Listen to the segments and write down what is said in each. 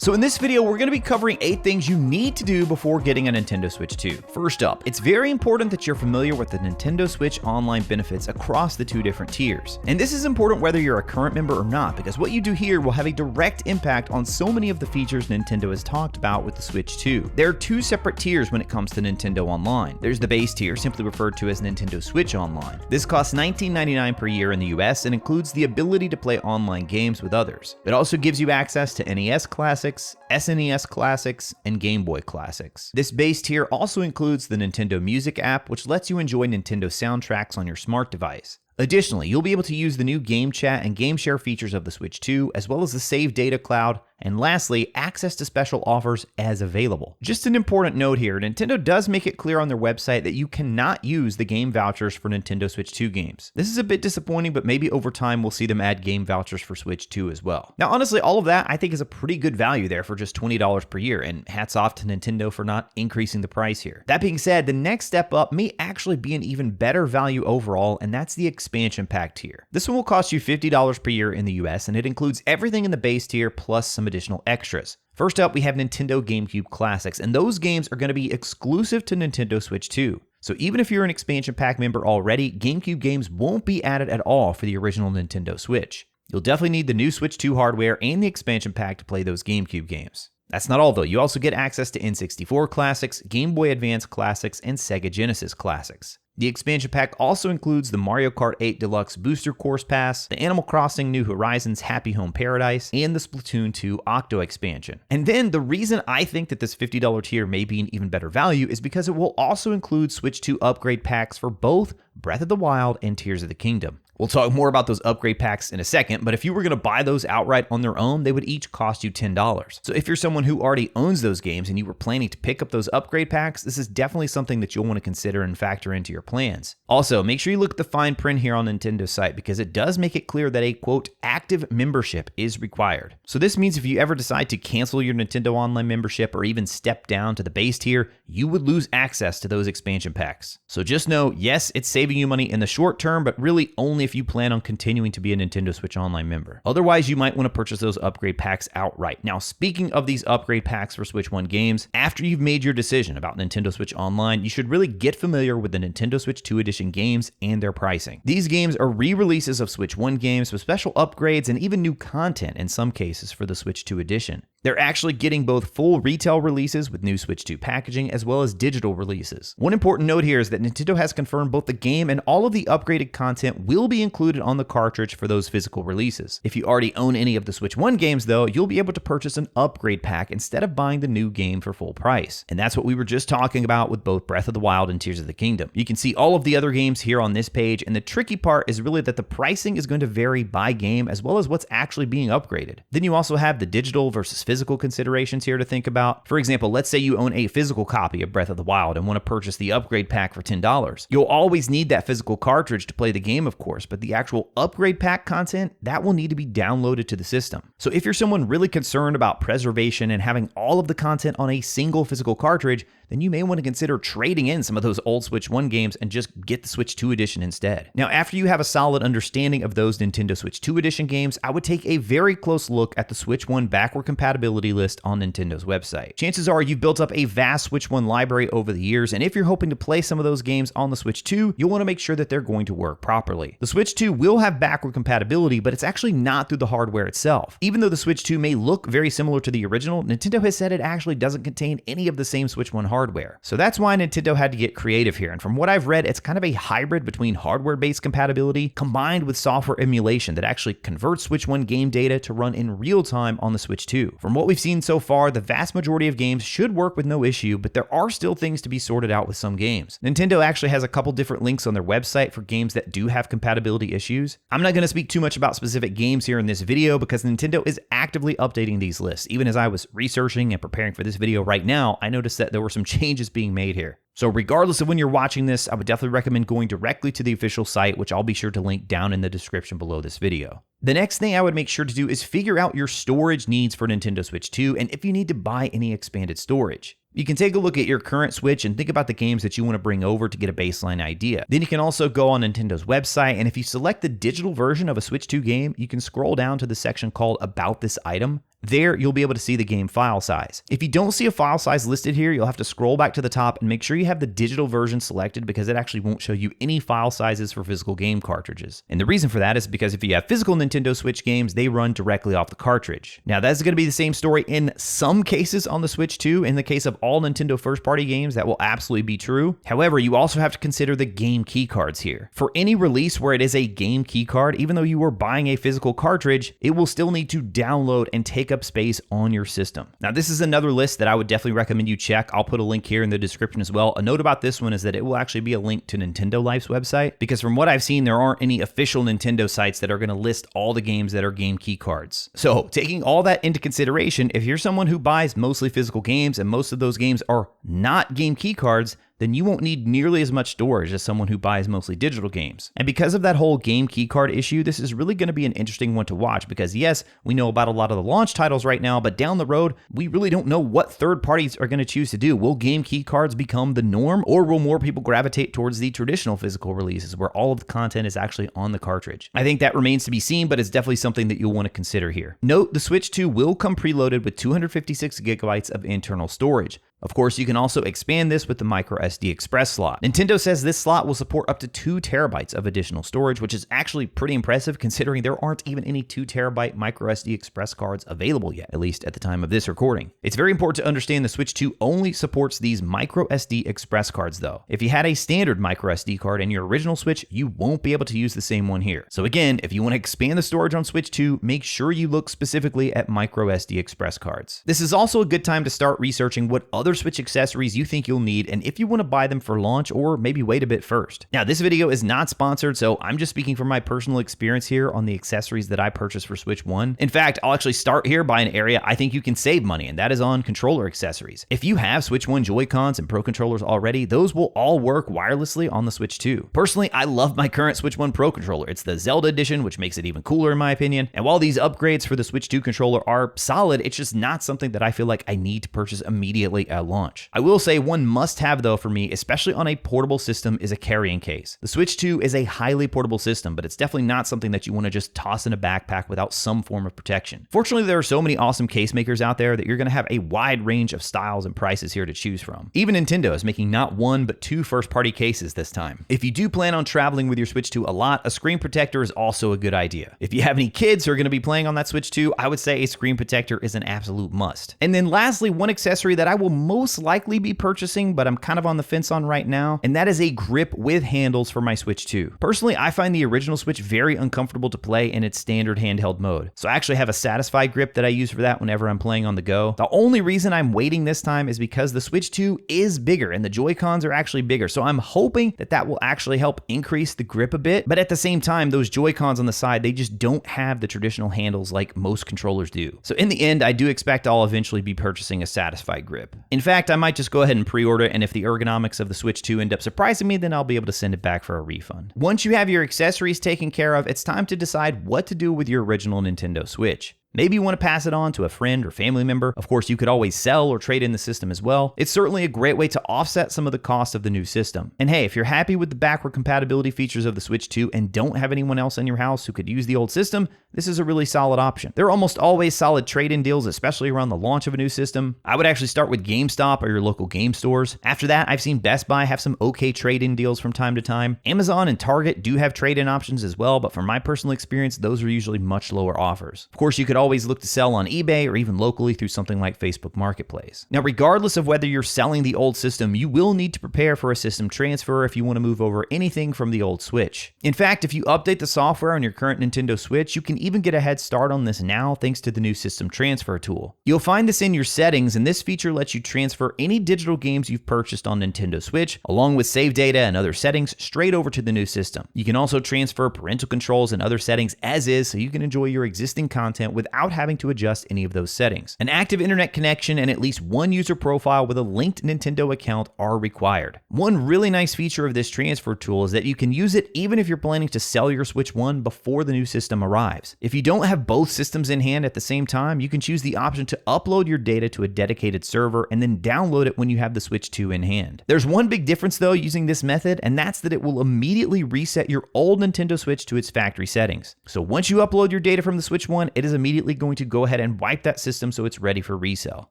So in this video, we're going to be covering 8 things you need to do before getting a Nintendo Switch 2. First up, it's very important that you're familiar with the Nintendo Switch Online benefits across the 2 different tiers. And this is important whether you're a current member or not, because what you do here will have a direct impact on so many of the features Nintendo has talked about with the Switch 2. There are 2 separate tiers when it comes to Nintendo Online. There's the base tier, simply referred to as Nintendo Switch Online. This costs $19.99 per year in the US and includes the ability to play online games with others. It also gives you access to NES Classics, SNES Classics, and Game Boy Classics. This base tier also includes the Nintendo Music app, which lets you enjoy Nintendo soundtracks on your smart device. Additionally, you'll be able to use the new Game Chat and Game Share features of the Switch 2, as well as the Save Data Cloud, and lastly, access to special offers as available. Just an important note here, Nintendo does make it clear on their website that you cannot use the game vouchers for Nintendo Switch 2 games. This is a bit disappointing, but maybe over time we'll see them add game vouchers for Switch 2 as well. Now honestly, all of that I think is a pretty good value there for just $20 per year, and hats off to Nintendo for not increasing the price here. That being said, the next step up may actually be an even better value overall, and that's the expansion pack tier. This one will cost you $50 per year in the US, and it includes everything in the base tier plus some additional extras. First up, we have Nintendo GameCube Classics, and those games are going to be exclusive to Nintendo Switch 2. So even if you're an expansion pack member already, GameCube games won't be added at all for the original Nintendo Switch. You'll definitely need the new Switch 2 hardware and the expansion pack to play those GameCube games. That's not all though, you also get access to N64 Classics, Game Boy Advance Classics, and Sega Genesis Classics. The expansion pack also includes the Mario Kart 8 Deluxe Booster Course Pass, the Animal Crossing New Horizons Happy Home Paradise, and the Splatoon 2 Octo expansion. And then the reason I think that this $50 tier may be an even better value is because it will also include Switch 2 upgrade packs for both Breath of the Wild and Tears of the Kingdom. We'll talk more about those upgrade packs in a second, but if you were going to buy those outright on their own, they would each cost you $10. So if you're someone who already owns those games and you were planning to pick up those upgrade packs, this is definitely something that you'll want to consider and factor into your plans. Also, make sure you look at the fine print here on Nintendo's site because it does make it clear that a quote active membership is required. So this means if you ever decide to cancel your Nintendo Online membership or even step down to the base tier, you would lose access to those expansion packs. So just know, yes, it's saving you money in the short term, but really only if you plan on continuing to be a Nintendo Switch Online member. Otherwise, you might want to purchase those upgrade packs outright. Now, speaking of these upgrade packs for Switch 1 games, after you've made your decision about Nintendo Switch Online, you should really get familiar with the Nintendo Switch 2 Edition games and their pricing. These games are re-releases of Switch 1 games with special upgrades and even new content in some cases for the Switch 2 Edition. They're actually getting both full retail releases with new Switch 2 packaging as well as digital releases. One important note here is that Nintendo has confirmed both the game and all of the upgraded content will be included on the cartridge for those physical releases. If you already own any of the Switch 1 games though, you'll be able to purchase an upgrade pack instead of buying the new game for full price. And that's what we were just talking about with both Breath of the Wild and Tears of the Kingdom. You can see all of the other games here on this page, and the tricky part is really that the pricing is going to vary by game as well as what's actually being upgraded. Then you also have the digital versus physical considerations here to think about. For example, let's say you own a physical copy of Breath of the Wild and want to purchase the upgrade pack for $10. You'll always need that physical cartridge to play the game, of course, but the actual upgrade pack content, that will need to be downloaded to the system. So if you're someone really concerned about preservation and having all of the content on a single physical cartridge, then you may want to consider trading in some of those old Switch 1 games and just get the Switch 2 Edition instead. Now, after you have a solid understanding of those Nintendo Switch 2 Edition games, I would take a very close look at the Switch 1 backward compatibility list on Nintendo's website. Chances are you've built up a vast Switch 1 library over the years, and if you're hoping to play some of those games on the Switch 2, you'll want to make sure that they're going to work properly. The Switch 2 will have backward compatibility, but it's actually not through the hardware itself. Even though the Switch 2 may look very similar to the original, Nintendo has said it actually doesn't contain any of the same Switch 1 hardware. So that's why Nintendo had to get creative here, and from what I've read, it's kind of a hybrid between hardware-based compatibility combined with software emulation that actually converts Switch 1 game data to run in real time on the Switch 2. From what we've seen so far, the vast majority of games should work with no issue, but there are still things to be sorted out with some games. Nintendo actually has a couple different links on their website for games that do have compatibility issues. I'm not going to speak too much about specific games here in this video because Nintendo is actively updating these lists. Even as I was researching and preparing for this video right now, I noticed that there were some changes being made here. So regardless of when you're watching this, I would definitely recommend going directly to the official site, which I'll be sure to link down in the description below this video. The next thing I would make sure to do is figure out your storage needs for Nintendo Switch 2 and if you need to buy any expanded storage. You can take a look at your current Switch and think about the games that you want to bring over to get a baseline idea. Then you can also go on Nintendo's website, and if you select the digital version of a Switch 2 game, you can scroll down to the section called About This Item. There, you'll be able to see the game file size. If you don't see a file size listed here, you'll have to scroll back to the top and make sure you have the digital version selected because it actually won't show you any file sizes for physical game cartridges. And the reason for that is because if you have physical Nintendo Switch games, they run directly off the cartridge. Now, that's going to be the same story in some cases on the Switch 2. In the case of all Nintendo first-party games, that will absolutely be true. However, you also have to consider the game key cards here. For any release where it is a game key card, even though you are buying a physical cartridge, it will still need to download and take up space on your system. Now, this is another list that I would definitely recommend you check. I'll put a link here in the description as well. A note about this one is that it will actually be a link to Nintendo Life's website, because from what I've seen, there aren't any official Nintendo sites that are going to list all the games that are game key cards. So, taking all that into consideration, if you're someone who buys mostly physical games and most of those games are not game key cards, then you won't need nearly as much storage as someone who buys mostly digital games. And because of that whole game keycard issue, this is really going to be an interesting one to watch because yes, we know about a lot of the launch titles right now, but down the road, we really don't know what third parties are going to choose to do. Will game keycards become the norm, or will more people gravitate towards the traditional physical releases where all of the content is actually on the cartridge? I think that remains to be seen, but it's definitely something that you'll want to consider here. Note, the Switch 2 will come preloaded with 256 gigabytes of internal storage. Of course, you can also expand this with the microSD Express slot. Nintendo says this slot will support up to 2 terabytes of additional storage, which is actually pretty impressive considering there aren't even any 2 terabyte microSD Express cards available yet, at least at the time of this recording. It's very important to understand the Switch 2 only supports these microSD Express cards though. If you had a standard microSD card in your original Switch, you won't be able to use the same one here. So again, if you want to expand the storage on Switch 2, make sure you look specifically at microSD Express cards. This is also a good time to start researching what other Switch accessories you think you'll need and if you want to buy them for launch or maybe wait a bit first. Now, this video is not sponsored, so I'm just speaking from my personal experience here on the accessories that I purchased for Switch 1. In fact, I'll actually start here by an area I think you can save money, and that is on controller accessories. If you have Switch 1 Joy-Cons and Pro Controllers already, those will all work wirelessly on the Switch 2. Personally, I love my current Switch 1 Pro Controller. It's the Zelda edition, which makes it even cooler in my opinion. And while these upgrades for the Switch 2 controller are solid, it's just not something that I feel like I need to purchase immediately at launch. I will say one must-have though for me, especially on a portable system, is a carrying case. The Switch 2 is a highly portable system, but it's definitely not something that you want to just toss in a backpack without some form of protection. Fortunately, there are so many awesome case makers out there that you're going to have a wide range of styles and prices here to choose from. Even Nintendo is making not one, but 2 first-party cases this time. If you do plan on traveling with your Switch 2 a lot, a screen protector is also a good idea. If you have any kids who are going to be playing on that Switch 2, I would say a screen protector is an absolute must. And then lastly, one accessory that I will most likely be purchasing, but I'm kind of on the fence on right now, and that is a grip with handles for my Switch 2. Personally, I find the original Switch very uncomfortable to play in its standard handheld mode. So I actually have a Satisfy grip that I use for that whenever I'm playing on the go. The only reason I'm waiting this time is because the Switch 2 is bigger and the Joy-Cons are actually bigger. So I'm hoping that that will actually help increase the grip a bit. But at the same time, those Joy-Cons on the side, they just don't have the traditional handles like most controllers do. So in the end, I do expect I'll eventually be purchasing a Satisfy grip. In fact, I might just go ahead and pre-order it, and if the ergonomics of the Switch 2 end up surprising me, then I'll be able to send it back for a refund. Once you have your accessories taken care of, it's time to decide what to do with your original Nintendo Switch. Maybe you want to pass it on to a friend or family member. Of course, you could always sell or trade in the system as well. It's certainly a great way to offset some of the cost of the new system. And hey, if you're happy with the backward compatibility features of the Switch 2 and don't have anyone else in your house who could use the old system, this is a really solid option. There are almost always solid trade-in deals, especially around the launch of a new system. I would actually start with GameStop or your local game stores. After that, I've seen Best Buy have some okay trade-in deals from time to time. Amazon and Target do have trade-in options as well, but from my personal experience, those are usually much lower offers. Of course, you could always look to sell on eBay or even locally through something like Facebook Marketplace. Now, regardless of whether you're selling the old system, you will need to prepare for a system transfer if you want to move over anything from the old Switch. In fact, if you update the software on your current Nintendo Switch, you can even get a head start on this now thanks to the new system transfer tool. You'll find this in your settings, and this feature lets you transfer any digital games you've purchased on Nintendo Switch, along with save data and other settings, straight over to the new system. You can also transfer parental controls and other settings as is, so you can enjoy your existing content without having to adjust any of those settings. An active internet connection and at least one user profile with a linked Nintendo account are required. One really nice feature of this transfer tool is that you can use it even if you're planning to sell your Switch 1 before the new system arrives. If you don't have both systems in hand at the same time, you can choose the option to upload your data to a dedicated server and then download it when you have the Switch 2 in hand. There's one big difference though using this method, and that's that it will immediately reset your old Nintendo Switch to its factory settings. So once you upload your data from the Switch 1, it is immediately immediately going to go ahead and wipe that system so it's ready for resale.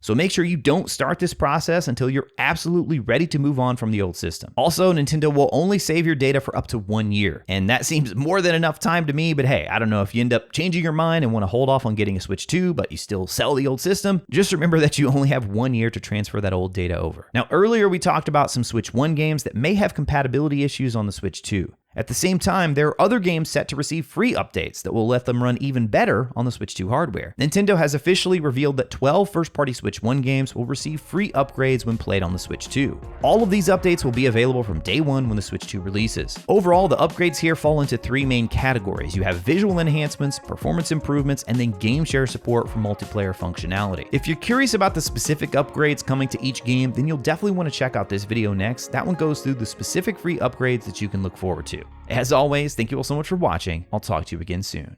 So make sure you don't start this process until you're absolutely ready to move on from the old system. Also, Nintendo will only save your data for up to 1 year, and that seems more than enough time to me, but hey, I don't know if you end up changing your mind and want to hold off on getting a Switch 2, but you still sell the old system, just remember that you only have 1 year to transfer that old data over. Now, earlier we talked about some Switch 1 games that may have compatibility issues on the Switch 2. At the same time, there are other games set to receive free updates that will let them run even better on the Switch 2 hardware. Nintendo has officially revealed that 12 first-party Switch 1 games will receive free upgrades when played on the Switch 2. All of these updates will be available from day one when the Switch 2 releases. Overall, the upgrades here fall into 3 main categories. You have visual enhancements, performance improvements, and then game share support for multiplayer functionality. If you're curious about the specific upgrades coming to each game, then you'll definitely want to check out this video next. That one goes through the specific free upgrades that you can look forward to. As always, thank you all so much for watching. I'll talk to you again soon.